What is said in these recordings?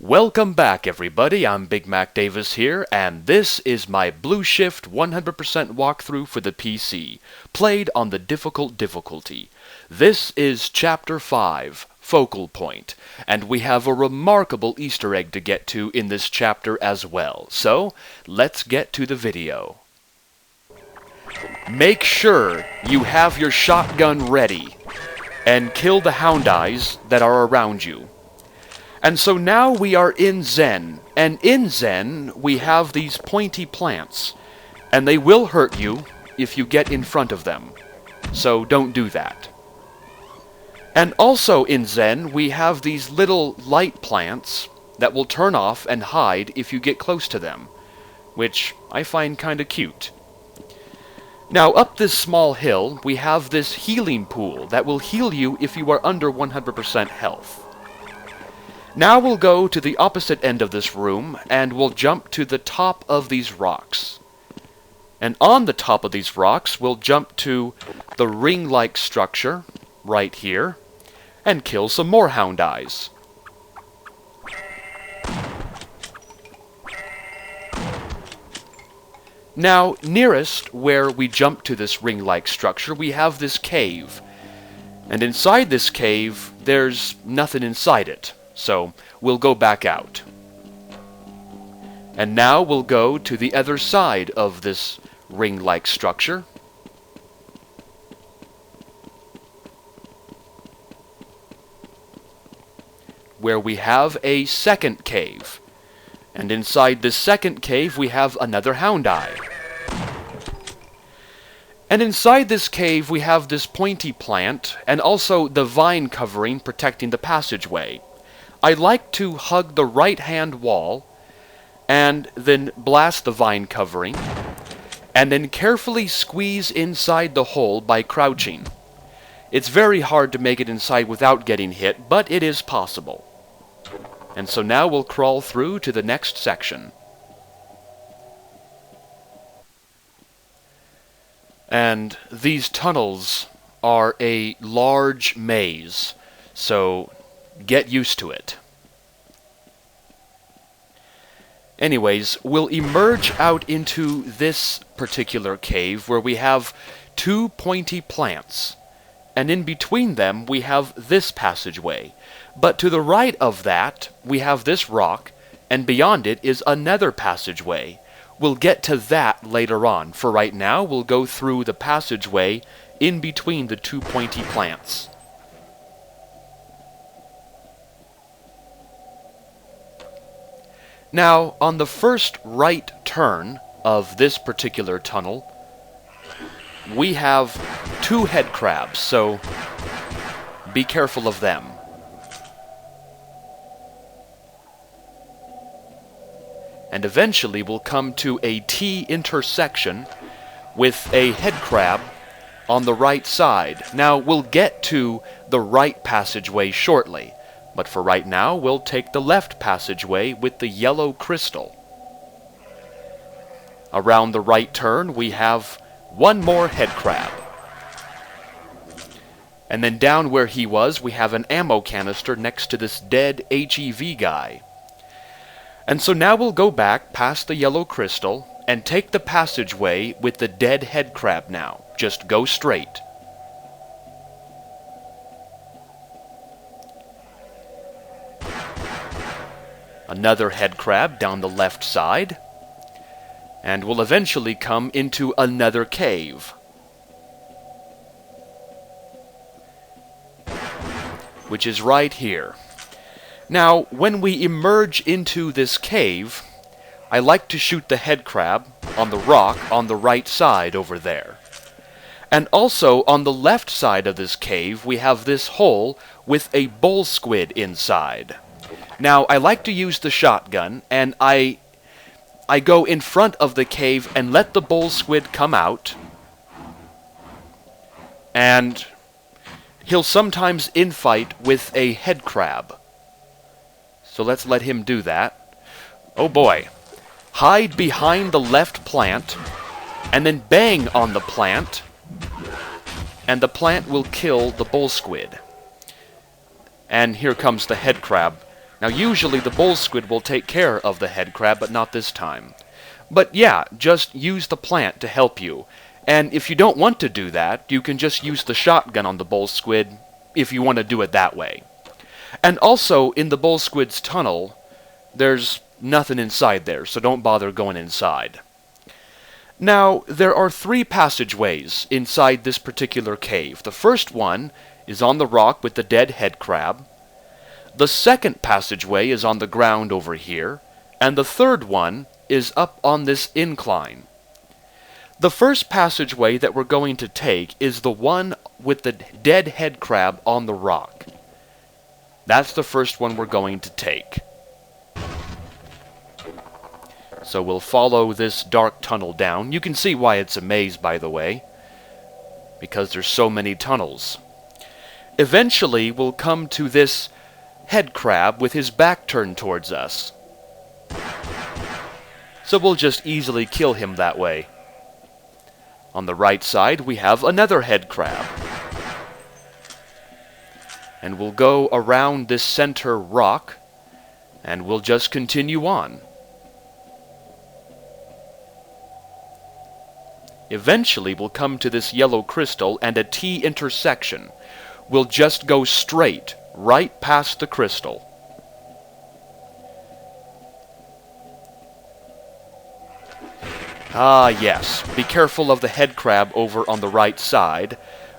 Welcome back, everybody. I'm Big Mac Davis here, and this is my Blue Shift 100% walkthrough for the PC, played on the difficult difficulty. This is Chapter 5, Focal Point, and we have a remarkable Easter egg to get to in this chapter as well. So, let's get to the video. Make sure you have your shotgun ready, and kill the hound eyes that are around you. And so now we are in Zen, and in Zen we have these pointy plants, and they will hurt you if you get in front of them, so don't do that. And also in Zen we have these little light plants that will turn off and hide if you get close to them, which I find kinda cute. Now up this small hill we have this healing pool that will heal you if you are under 100% health. Now we'll go to the opposite end of this room, and we'll jump to the top of these rocks. And on the top of these rocks, we'll jump to the ring-like structure, right here, and kill some more hound eyes. Now, nearest where we jump to this ring-like structure, we have this cave. And inside this cave, there's nothing inside it. So, we'll go back out. And now we'll go to the other side of this ring-like structure. Where we have a second cave. And inside this second cave we have another hound eye. And inside this cave we have this pointy plant, and also the vine covering protecting the passageway. I like to hug the right-hand wall, and then blast the vine covering, and then carefully squeeze inside the hole by crouching. It's very hard to make it inside without getting hit, but it is possible. And so now we'll crawl through to the next section. And these tunnels are a large maze, so get used to it. Anyways, we'll emerge out into this particular cave where we have two pointy plants. And in between them we have this passageway. But to the right of that we have this rock, and beyond it is another passageway. We'll get to that later on. For right now we'll go through the passageway in between the two pointy plants. Now, on the first right turn of this particular tunnel, we have two head crabs, so be careful of them. And eventually we'll come to a T intersection with a head crab on the right side. Now, we'll get to the right passageway shortly. But for right now, we'll take the left passageway with the yellow crystal. Around the right turn, we have one more head crab. And then down where he was, we have an ammo canister next to this dead HEV guy. And so now we'll go back past the yellow crystal and take the passageway with the dead head crab now. Just go straight. Another head crab down the left side, and we'll eventually come into another cave, which is right here. Now, when we emerge into this cave, I like to shoot the head crab on the rock on the right side over there. And also, on the left side of this cave, we have this hole with a bull squid inside. Now, I like to use the shotgun, and I go in front of the cave and let the bull squid come out. And he'll sometimes infight with a head crab. So let's let him do that. Oh boy. Hide behind the left plant, and then bang on the plant, and the plant will kill the bull squid. And here comes the head crab. Now usually the bull squid will take care of the head crab, but not this time. But yeah, just use the plant to help you. And if you don't want to do that, you can just use the shotgun on the bull squid if you want to do it that way. And also, in the bull squid's tunnel, there's nothing inside there, so don't bother going inside. Now, there are 3 passageways inside this particular cave. The first one is on the rock with the dead head crab. The second passageway is on the ground over here. And the third one is up on this incline. The first passageway that we're going to take is the one with the dead head crab on the rock. That's the first one we're going to take. So we'll follow this dark tunnel down. You can see why it's a maze, by the way, because there's so many tunnels. Eventually, we'll come to this head crab with his back turned towards us. So we'll just easily kill him that way. On the right side, we have another head crab. And we'll go around this center rock, and we'll just continue on. Eventually, we'll come to this yellow crystal and a T intersection. We'll just go straight, right past the crystal. Ah, yes. Be careful of the head crab over on the right side.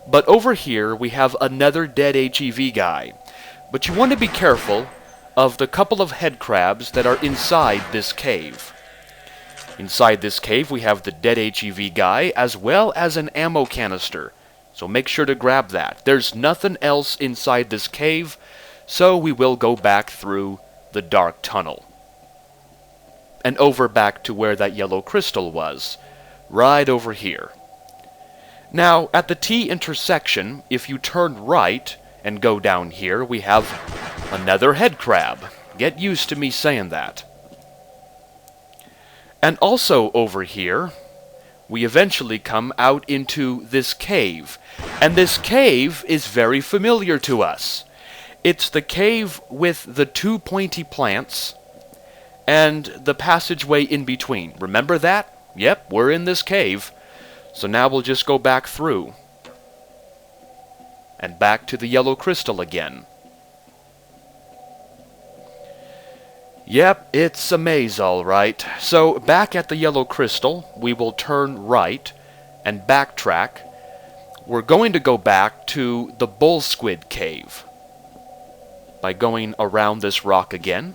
But over here, we have another dead HEV guy. But you want to be careful of the couple of head crabs that are inside this cave. Inside this cave, we have the dead HEV guy, as well as an ammo canister. So make sure to grab that. There's nothing else inside this cave, so we will go back through the dark tunnel. And over back to where that yellow crystal was. Right over here. Now, at the T intersection, if you turn right and go down here, we have another head crab. Get used to me saying that. And also over here, we eventually come out into this cave. And this cave is very familiar to us. It's the cave with the 2 pointy plants and the passageway in between. Remember that? Yep, we're in this cave. So now we'll just go back through. And back to the yellow crystal again. Yep, it's a maze, all right. So back at the yellow crystal, we will turn right and backtrack. We're going to go back to the bull squid cave by going around this rock again.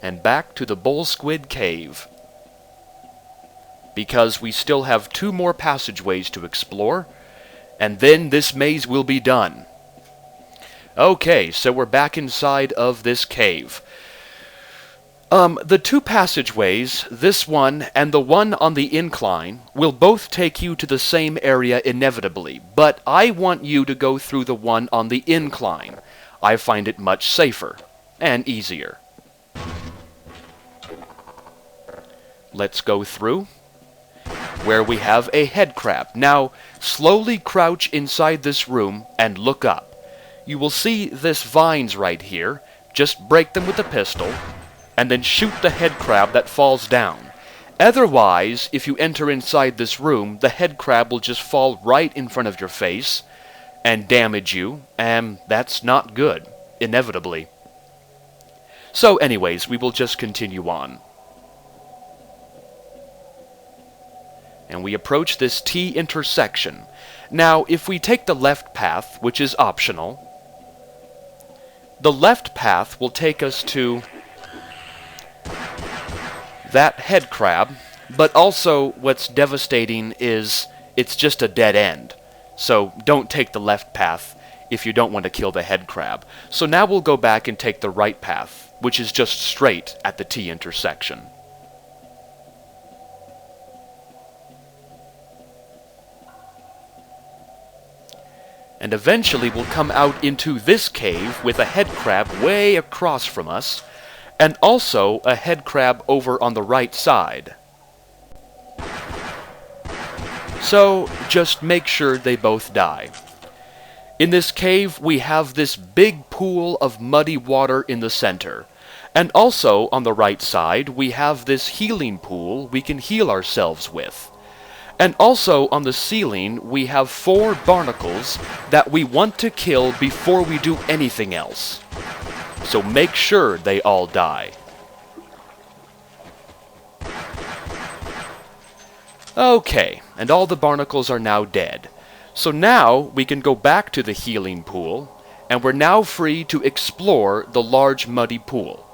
And back to the bull squid cave. Because we still have 2 more passageways to explore, and then this maze will be done. Okay, so we're back inside of this cave. The 2 passageways, this one and the one on the incline, will both take you to the same area inevitably, but I want you to go through the one on the incline. I find it much safer and easier. Let's go through where we have a head crab. Now, slowly crouch inside this room and look up. You will see this vines right here. Just break them with a pistol, and then shoot the head crab that falls down. Otherwise, if you enter inside this room, the head crab will just fall right in front of your face and damage you, and that's not good, inevitably. So anyways, we will just continue on. And we approach this T intersection. Now, if we take the left path, which is optional, the left path will take us to that head crab, but also what's devastating is it's just a dead end. So don't take the left path if you don't want to kill the head crab. So now we'll go back and take the right path, which is just straight at the T intersection. And eventually we'll come out into this cave with a head crab way across from us, and also a head crab over on the right side. So just make sure they both die. In this cave, we have this big pool of muddy water in the center. And also, on the right side, we have this healing pool we can heal ourselves with. And also, on the ceiling, we have 4 barnacles that we want to kill before we do anything else. So make sure they all die. Okay, and all the barnacles are now dead. So now we can go back to the healing pool, and we're now free to explore the large muddy pool.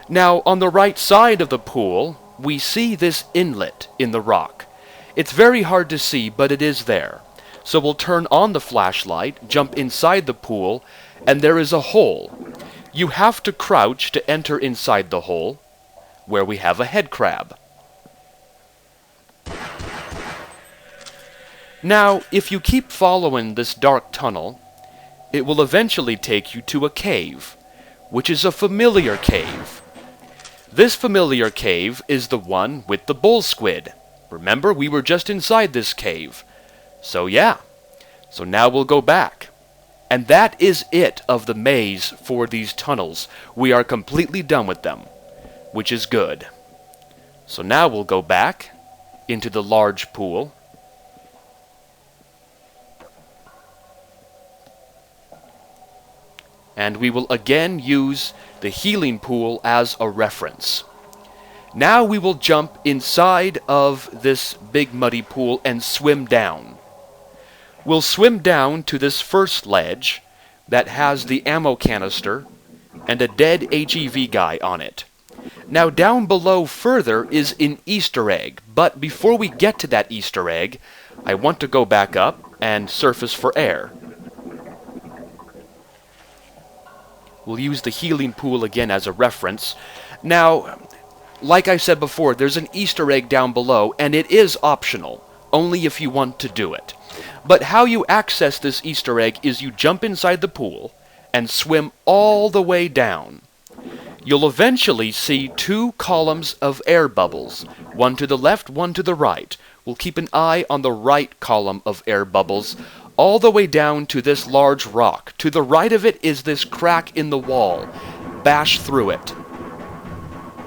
Now, on the right side of the pool, we see this inlet in the rock. It's very hard to see, but it is there. So we'll turn on the flashlight, jump inside the pool, and there is a hole. You have to crouch to enter inside the hole, where we have a head crab. Now, if you keep following this dark tunnel, it will eventually take you to a cave, which is a familiar cave. This familiar cave is the one with the bull squid. Remember, we were just inside this cave. So yeah, so now we'll go back. And that is it of the maze for these tunnels. We are completely done with them, which is good. So now we'll go back into the large pool. And we will again use the healing pool as a reference. Now we will jump inside of this big muddy pool and swim down. We'll swim down to this first ledge that has the ammo canister and a dead HEV guy on it. Now down below further is an Easter egg, but before we get to that Easter egg, I want to go back up and surface for air. We'll use the healing pool again as a reference. Now, like I said before, there's an Easter egg down below, and it is optional, only if you want to do it. But how you access this Easter egg is you jump inside the pool and swim all the way down. You'll eventually see 2 columns of air bubbles, one to the left, one to the right. We'll keep an eye on the right column of air bubbles, all the way down to this large rock. To the right of it is this crack in the wall. Bash through it.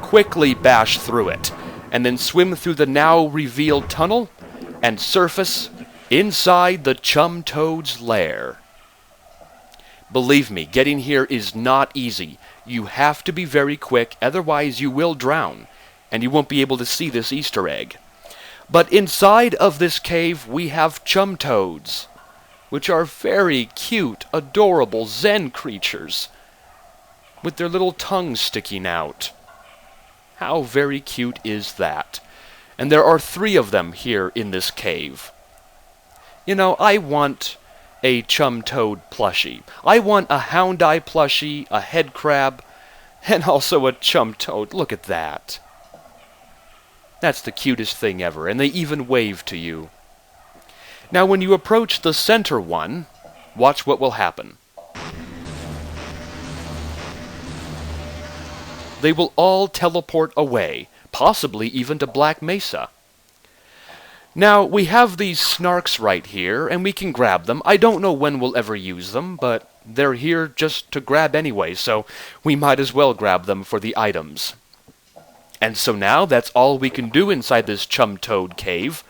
Quickly bash through it. And then swim through the now revealed tunnel and surface inside the chum toad's lair. Believe me, getting here is not easy. You have to be very quick, otherwise you will drown, and you won't be able to see this Easter egg. But inside of this cave we have chum toads, which are very cute, adorable Zen creatures, with their little tongues sticking out. How very cute is that? And there are 3 of them here in this cave. You know, I want a chum toad plushie. I want a hound eye plushie, a head crab, and also a chum toad. Look at that. That's the cutest thing ever, and they even wave to you. Now when you approach the center one, watch what will happen. They will all teleport away, possibly even to Black Mesa. Now, we have these snarks right here, and we can grab them. I don't know when we'll ever use them, but they're here just to grab anyway, so we might as well grab them for the items. And so now, that's all we can do inside this chum toad cave.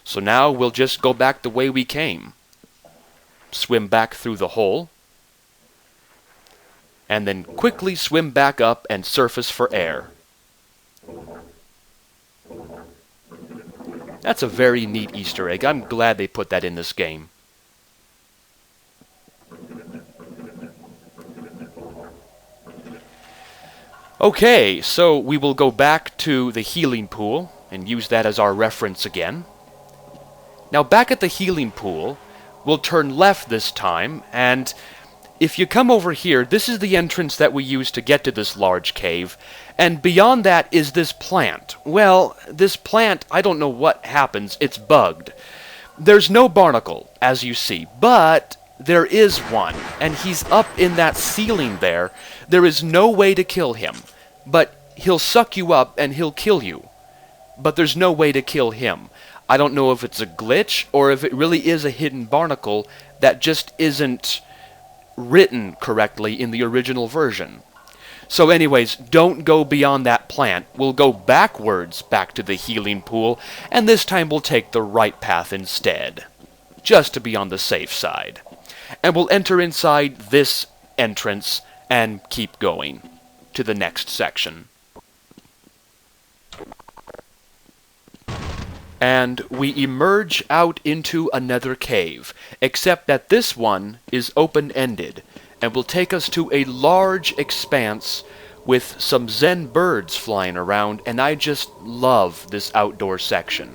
So now we'll just go back the way we came. Swim back through the hole. And then quickly swim back up and surface for air. That's a very neat Easter egg. I'm glad they put that in this game. Okay, so we will go back to the healing pool and use that as our reference again. Now back at the healing pool, we'll turn left this time, and if you come over here, this is the entrance that we use to get to this large cave, and beyond that is this plant. Well, this plant, I don't know what happens, it's bugged. There's no barnacle, as you see, but there is one, and he's up in that ceiling there. There is no way to kill him, but he'll suck you up and he'll kill you. But there's no way to kill him. I don't know if it's a glitch or if it really is a hidden barnacle that just isn't written correctly in the original version. So anyways, don't go beyond that plant. We'll go backwards back to the healing pool, and this time we'll take the right path instead, just to be on the safe side. And we'll enter inside this entrance and keep going to the next section. And we emerge out into another cave, except that this one is open-ended, and will take us to a large expanse with some Zen birds flying around, and I just love this outdoor section.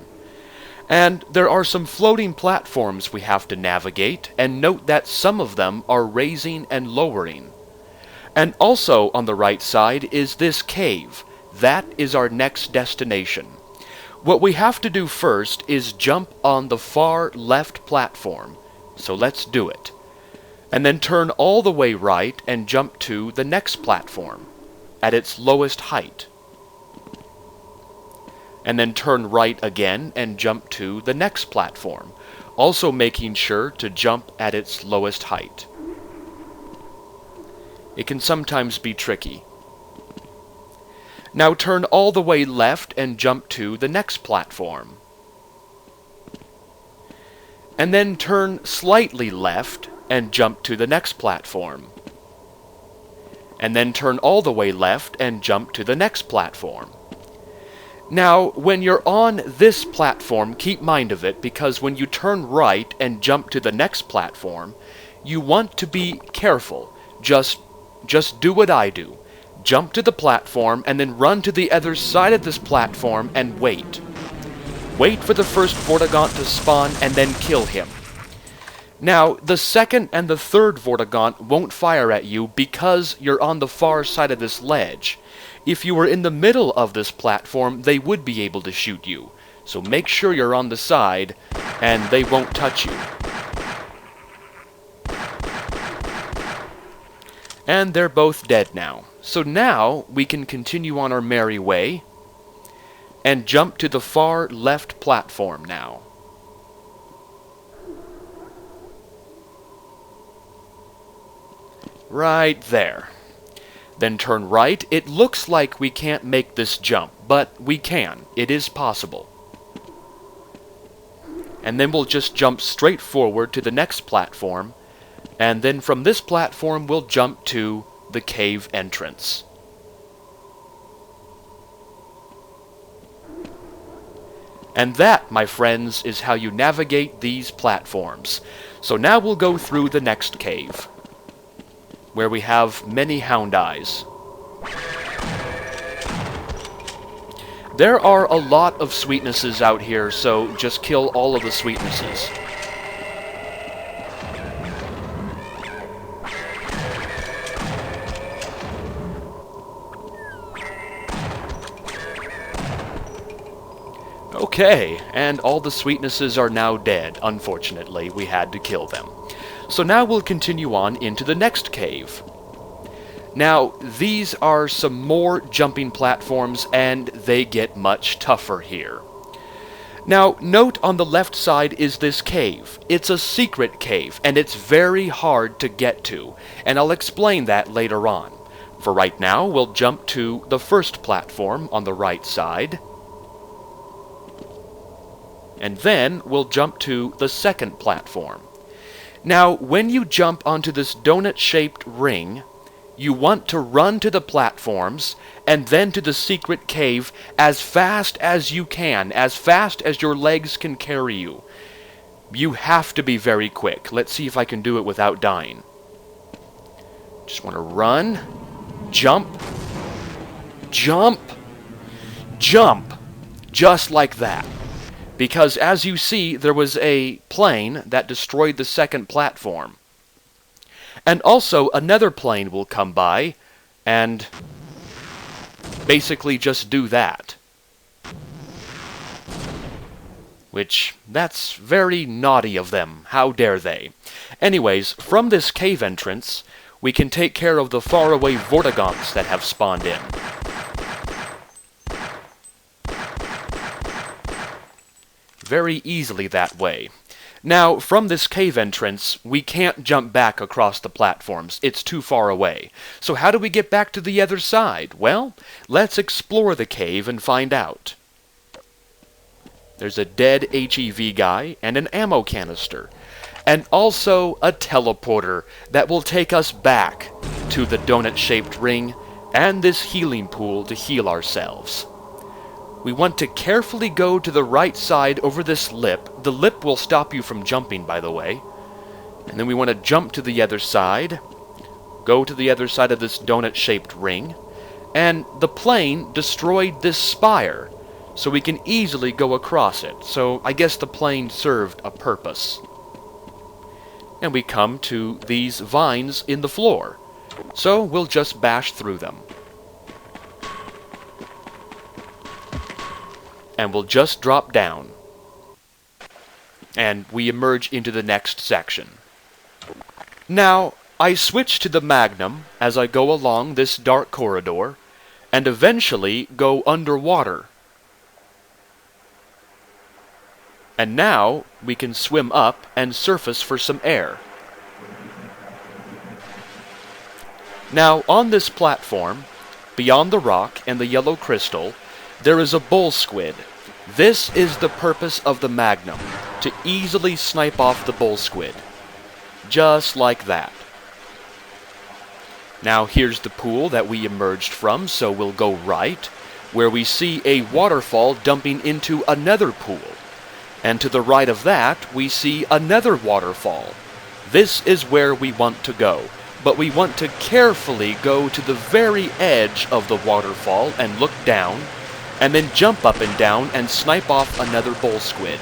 And there are some floating platforms we have to navigate, and note that some of them are raising and lowering. And also on the right side is this cave. That is our next destination. What we have to do first is jump on the far left platform, so let's do it. And then turn all the way right and jump to the next platform, at its lowest height. And then turn right again and jump to the next platform, also making sure to jump at its lowest height. It can sometimes be tricky. Now turn all the way left and jump to the next platform. And then turn slightly left and jump to the next platform. And then turn all the way left and jump to the next platform. Now, when you're on this platform, keep mind of it, because when you turn right and jump to the next platform, you want to be careful. Just do what I do. Jump to the platform and then run to the other side of this platform and wait. Wait for the first Vortigaunt to spawn and then kill him. Now, the second and the third Vortigaunt won't fire at you because you're on the far side of this ledge. If you were in the middle of this platform, they would be able to shoot you. So make sure you're on the side and they won't touch you. And they're both dead now. So now we can continue on our merry way and jump to the far left platform now. Right there. Then turn right. It looks like we can't make this jump, but we can. It is possible. And then we'll just jump straight forward to the next platform, and then from this platform we'll jump to the cave entrance. And that, my friends, is how you navigate these platforms. So now we'll go through the next cave, where we have many hound eyes. There are a lot of sweetnesses out here, so just kill all of the sweetnesses. Okay, and all the sweetnesses are now dead. Unfortunately, we had to kill them. So now we'll continue on into the next cave. Now, these are some more jumping platforms, and they get much tougher here. Now, note on the left side is this cave. It's a secret cave, and it's very hard to get to, and I'll explain that later on. For right now, we'll jump to the first platform on the right side, and then we'll jump to the second platform. Now, when you jump onto this donut-shaped ring, you want to run to the platforms and then to the secret cave as fast as you can, as fast as your legs can carry you. You have to be very quick. Let's see if I can do it without dying. Just want to run, jump, jump, jump, just like that. Because as you see, there was a plane that destroyed the second platform. And also, another plane will come by and basically just do that. Which, that's very naughty of them. How dare they? Anyways, from this cave entrance, we can take care of the faraway Vortigaunts that have spawned in. Very easily that way. Now, from this cave entrance, we can't jump back across the platforms. It's too far away. So how do we get back to the other side? Well, let's explore the cave and find out. There's a dead HEV guy and an ammo canister. And also a teleporter that will take us back to the donut-shaped ring and this healing pool to heal ourselves. We want to carefully go to the right side over this lip. The lip will stop you from jumping, by the way. And then we want to jump to the other side, go to the other side of this donut-shaped ring, and the plane destroyed this spire, so we can easily go across it. So I guess the plane served a purpose. And we come to these vines in the floor, so we'll just bash through them. And we'll just drop down. And we emerge into the next section. Now, I switch to the Magnum as I go along this dark corridor, and eventually go underwater. And now, we can swim up and surface for some air. Now, on this platform, beyond the rock and the yellow crystal, there is a bull squid. This is the purpose of the Magnum, to easily snipe off the bull squid. Just like that. Now here's the pool that we emerged from, so we'll go right, where we see a waterfall dumping into another pool. And to the right of that, we see another waterfall. This is where we want to go, but we want to carefully go to the very edge of the waterfall and look down, and then jump up and down and snipe off another bull squid.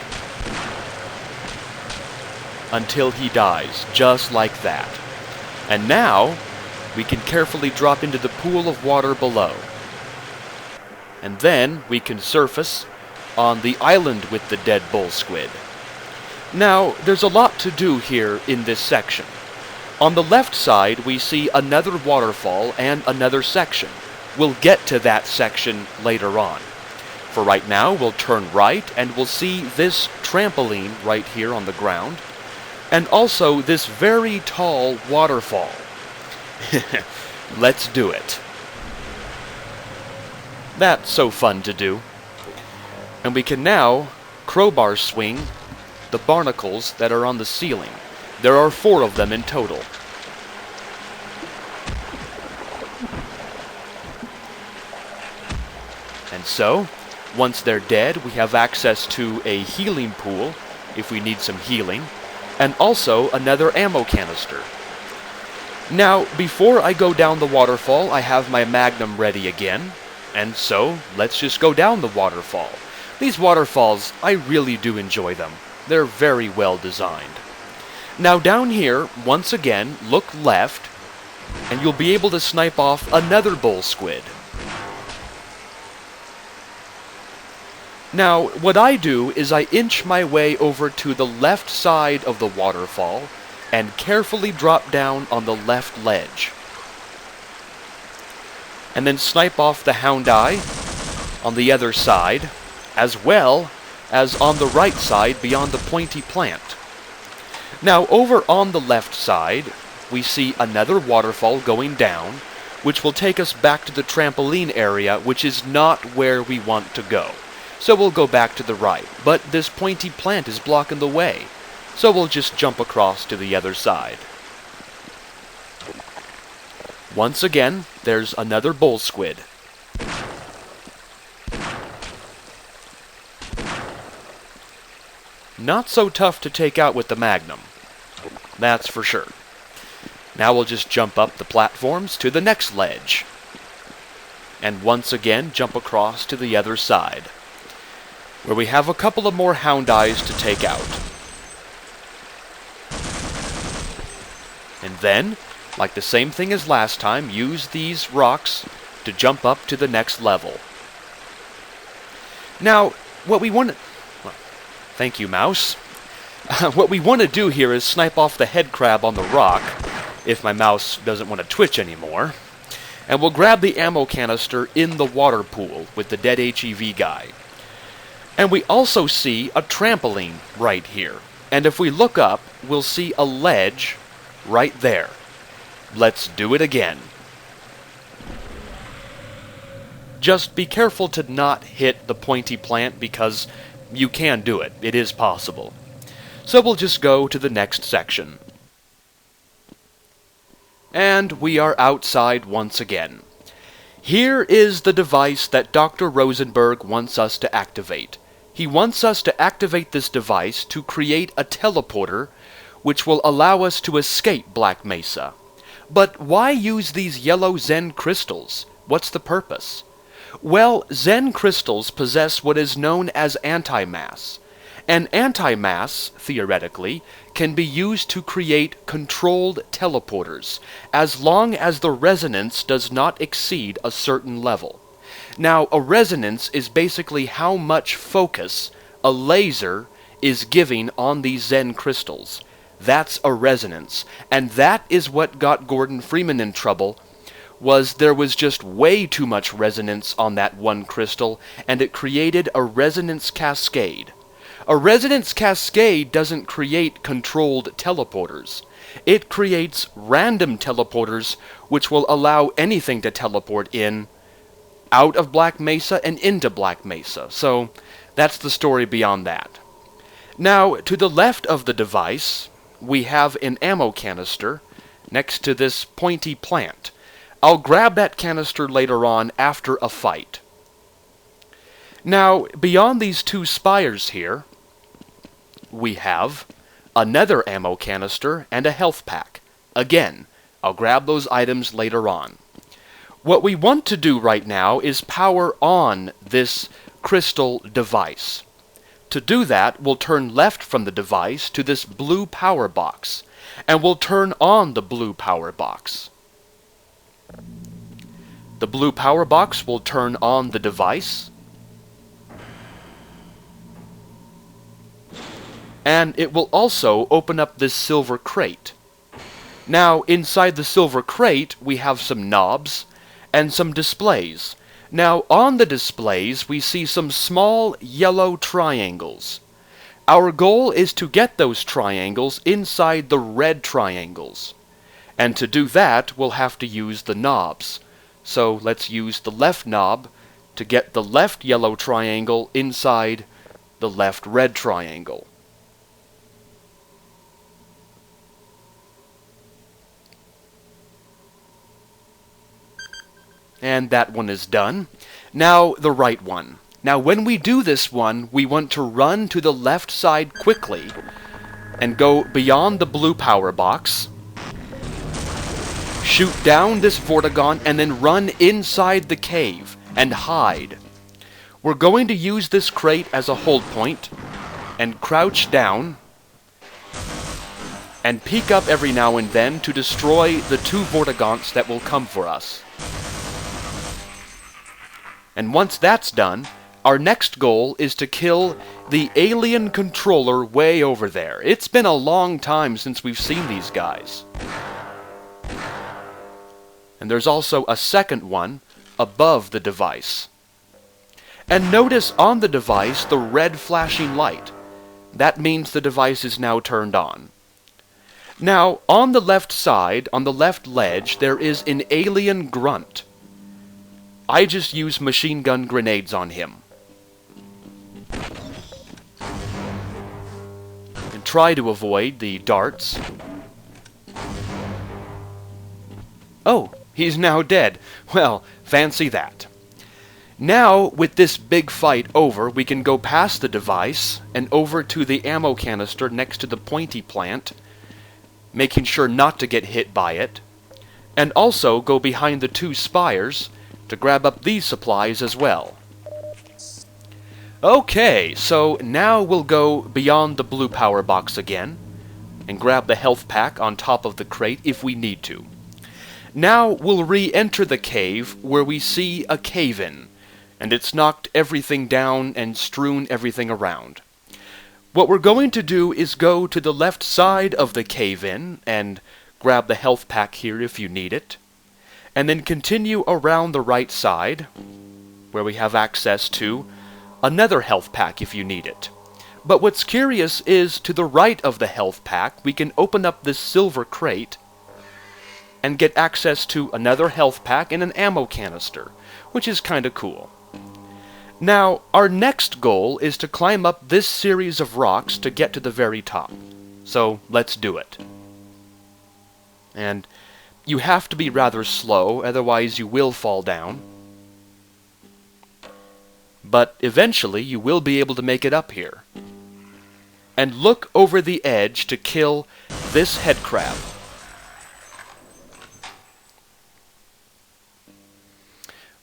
Until he dies, just like that. And now, we can carefully drop into the pool of water below. And then, we can surface on the island with the dead bull squid. Now, there's a lot to do here in this section. On the left side, we see another waterfall and another section. We'll get to that section later on. For right now, we'll turn right and we'll see this trampoline right here on the ground, and also this very tall waterfall. Let's do it. That's so fun to do. And we can now crowbar swing the barnacles that are on the ceiling. There are 4 of them in total. And so, once they're dead, we have access to a healing pool, if we need some healing, and also another ammo canister. Now, before I go down the waterfall, I have my Magnum ready again, and so, let's just go down the waterfall. These waterfalls, I really do enjoy them. They're very well designed. Now down here, once again, look left, and you'll be able to snipe off another bull squid. Now, what I do is I inch my way over to the left side of the waterfall and carefully drop down on the left ledge. And then snipe off the hound eye on the other side, as well as on the right side beyond the pointy plant. Now, over on the left side, we see another waterfall going down, which will take us back to the trampoline area, which is not where we want to go. So we'll go back to the right, but this pointy plant is blocking the way, so we'll just jump across to the other side. Once again, there's another bull squid. Not so tough to take out with the Magnum, that's for sure. Now we'll just jump up the platforms to the next ledge, and once again jump across to the other side, where we have a couple of more hound eyes to take out. And then, like the same thing as last time, use these rocks to jump up to the next level. Now, what we want to... Well, thank you, mouse. What we want to do here is snipe off the head crab on the rock, if my mouse doesn't want to twitch anymore. And we'll grab the ammo canister in the water pool with the dead HEV guy. And we also see a trampoline right here. And if we look up, we'll see a ledge right there. Let's do it again. Just be careful to not hit the pointy plant because you can do it. It is possible. So we'll just go to the next section. And we are outside once again. Here is the device that Dr. Rosenberg wants us to activate. He wants us to activate this device to create a teleporter which will allow us to escape Black Mesa. But why use these yellow Zen crystals? What's the purpose? Well, Zen crystals possess what is known as antimass. And antimass, theoretically, can be used to create controlled teleporters, as long as the resonance does not exceed a certain level. Now, a resonance is basically how much focus a laser is giving on these Zen crystals. That's a resonance, and that is what got Gordon Freeman in trouble, was there was just way too much resonance on that one crystal, and it created a resonance cascade. A resonance cascade doesn't create controlled teleporters. It creates random teleporters which will allow anything to teleport in, out of Black Mesa and into Black Mesa. So that's the story beyond that. Now, to the left of the device, we have an ammo canister next to this pointy plant. I'll grab that canister later on after a fight. Now, beyond these two spires here, we have another ammo canister and a health pack. Again, I'll grab those items later on. What we want to do right now is power on this crystal device. To do that, we'll turn left from the device to this blue power box, and we'll turn on the blue power box. The blue power box will turn on the device, and it will also open up this silver crate. Now, inside the silver crate, we have some knobs and some displays. Now, on the displays, we see some small yellow triangles. Our goal is to get those triangles inside the red triangles. And to do that, we'll have to use the knobs. So let's use the left knob to get the left yellow triangle inside the left red triangle. And that one is done. Now the right one. Now when we do this one, we want to run to the left side quickly and go beyond the blue power box, shoot down this Vortigaunt, and then run inside the cave and hide. We're going to use this crate as a hold point and crouch down and peek up every now and then to destroy the two Vortigaunts that will come for us. And once that's done, our next goal is to kill the alien controller way over there. It's been a long time since we've seen these guys. And there's also a second one above the device. And notice on the device the red flashing light. That means the device is now turned on. Now, on the left side, on the left ledge, there is an alien grunt. I just use machine gun grenades on him. And try to avoid the darts. Oh, he's now dead. Well, fancy that. Now, with this big fight over, we can go past the device and over to the ammo canister next to the pointy plant, making sure not to get hit by it, and also go behind the two spires to grab up these supplies as well. Okay, so now we'll go beyond the blue power box again and grab the health pack on top of the crate if we need to. Now we'll re-enter the cave where we see a cave-in, and it's knocked everything down and strewn everything around. What we're going to do is go to the left side of the cave-in and grab the health pack here if you need it, and then continue around the right side, where we have access to another health pack if you need it. But what's curious is, to the right of the health pack, we can open up this silver crate and get access to another health pack and an ammo canister, which is kinda cool. Now, our next goal is to climb up this series of rocks to get to the very top. So, let's do it. And you have to be rather slow, otherwise you will fall down. But eventually you will be able to make it up here. And look over the edge to kill this head crab.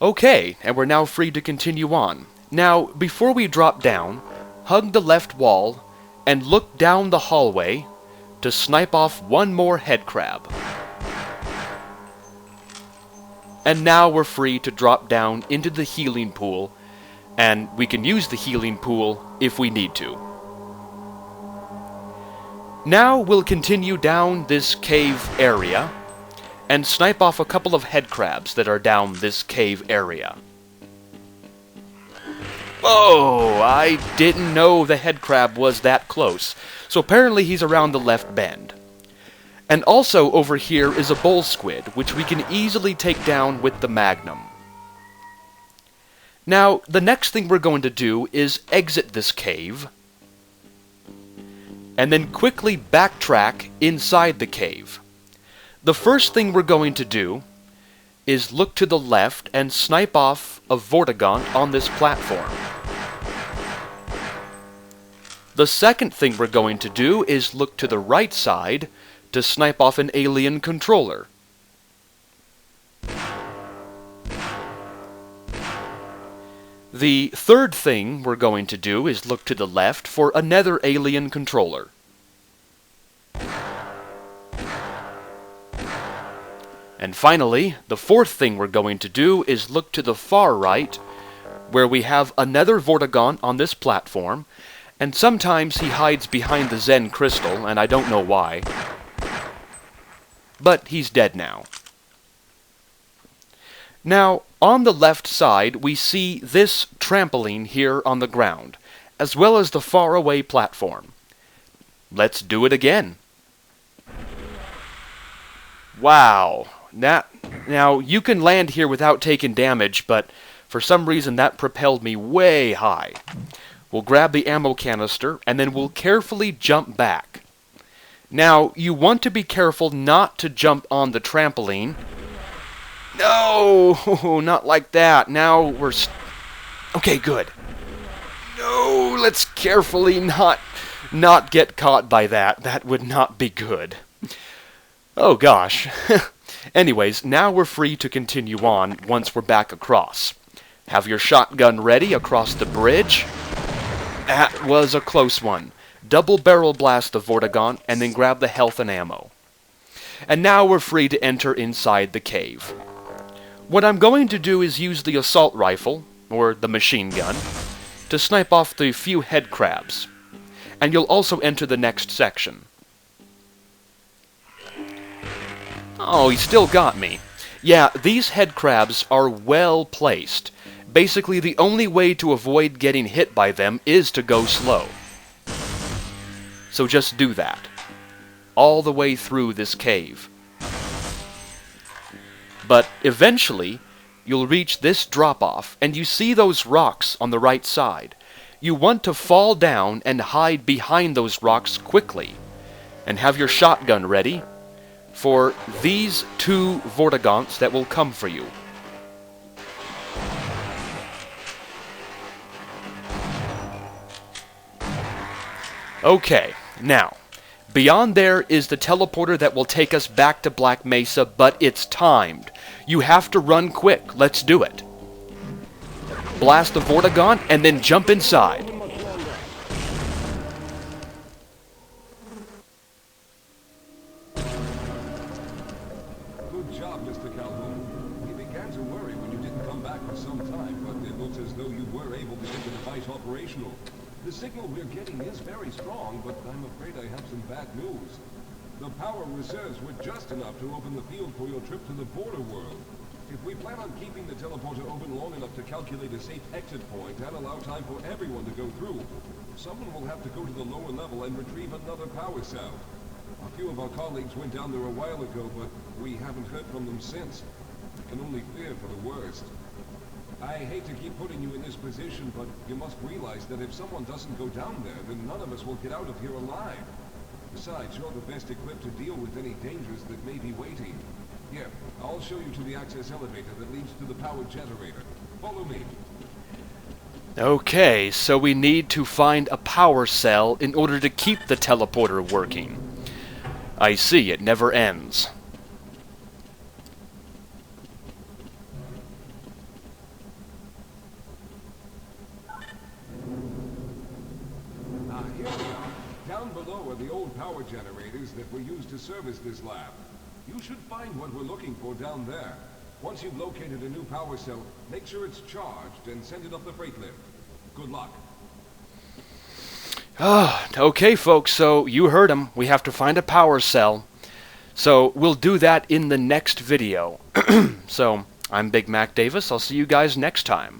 Okay, and we're now free to continue on. Now, before we drop down, hug the left wall and look down the hallway to snipe off one more head crab. And now we're free to drop down into the healing pool, and we can use the healing pool if we need to. Now we'll continue down this cave area and snipe off a couple of head crabs that are down this cave area. Oh, I didn't know the head crab was that close. So apparently he's around the left bend. And also over here is a bull squid, which we can easily take down with the magnum. Now, the next thing we're going to do is exit this cave, and then quickly backtrack inside the cave. The first thing we're going to do is look to the left and snipe off a vortigaunt on this platform. The second thing we're going to do is look to the right side to snipe off an alien controller. The third thing we're going to do is look to the left for another alien controller. And finally, the fourth thing we're going to do is look to the far right, where we have another vortigaunt on this platform, and sometimes he hides behind the Zen crystal, and I don't know why. But he's dead now. Now, on the left side, we see this trampoline here on the ground, as well as the faraway platform. Let's do it again. Wow. Now, you can land here without taking damage, but for some reason that propelled me way high. We'll grab the ammo canister, and then we'll carefully jump back. Now, you want to be careful not to jump on the trampoline. No, not like that. Now we're... Okay, good. No, let's carefully not get caught by that. That would not be good. Oh, gosh. Anyways, now we're free to continue on once we're back across. Have your shotgun ready across the bridge. That was a close one. Double barrel blast the vortigaunt, and then grab the health and ammo. And now we're free to enter inside the cave. What I'm going to do is use the assault rifle, or the machine gun, to snipe off the few head crabs. And you'll also enter the next section. Oh, he still got me. Yeah, these head crabs are well placed. Basically, the only way to avoid getting hit by them is to go slow. So just do that. All the way through this cave. But eventually, you'll reach this drop-off, and you see those rocks on the right side. You want to fall down and hide behind those rocks quickly, and have your shotgun ready for these two vortigaunts that will come for you. Okay, now, beyond there is the teleporter that will take us back to Black Mesa, but it's timed. You have to run quick. Let's do it. Blast the vortigaunt and then jump inside. Good job, Mr. Calhoun. We began to worry when you didn't come back for some time, but it looks as though you were able to get the device operational. The signal we're getting is very strong, but I'm afraid I have some bad news. The power reserves were just enough to open the field for your trip to the border world. If we plan on keeping the teleporter open long enough to calculate a safe exit point and allow time for everyone to go through, Someone will have to go to the lower level and retrieve another power cell. A few of our colleagues went down there a while ago, but we haven't heard from them since. I can only fear for the worst. I hate to keep putting you in this position, but you must realize that if someone doesn't go down there, then none of us will get out of here alive. Besides, you're the best equipped to deal with any dangers that may be waiting. Here, I'll show you to the access elevator that leads to the power generator. Follow me. Okay, so we need to find a power cell in order to keep the teleporter working. I see, it never ends. Here we are. Down below are the old power generators that were used to service this lab. You should find what we're looking for down there. Once you've located a new power cell, make sure it's charged and send it up the freight lift. Good luck. Okay, folks, so you heard him. We have to find a power cell. So we'll do that in the next video. So, I'm Big Mac Davis. I'll see you guys next time.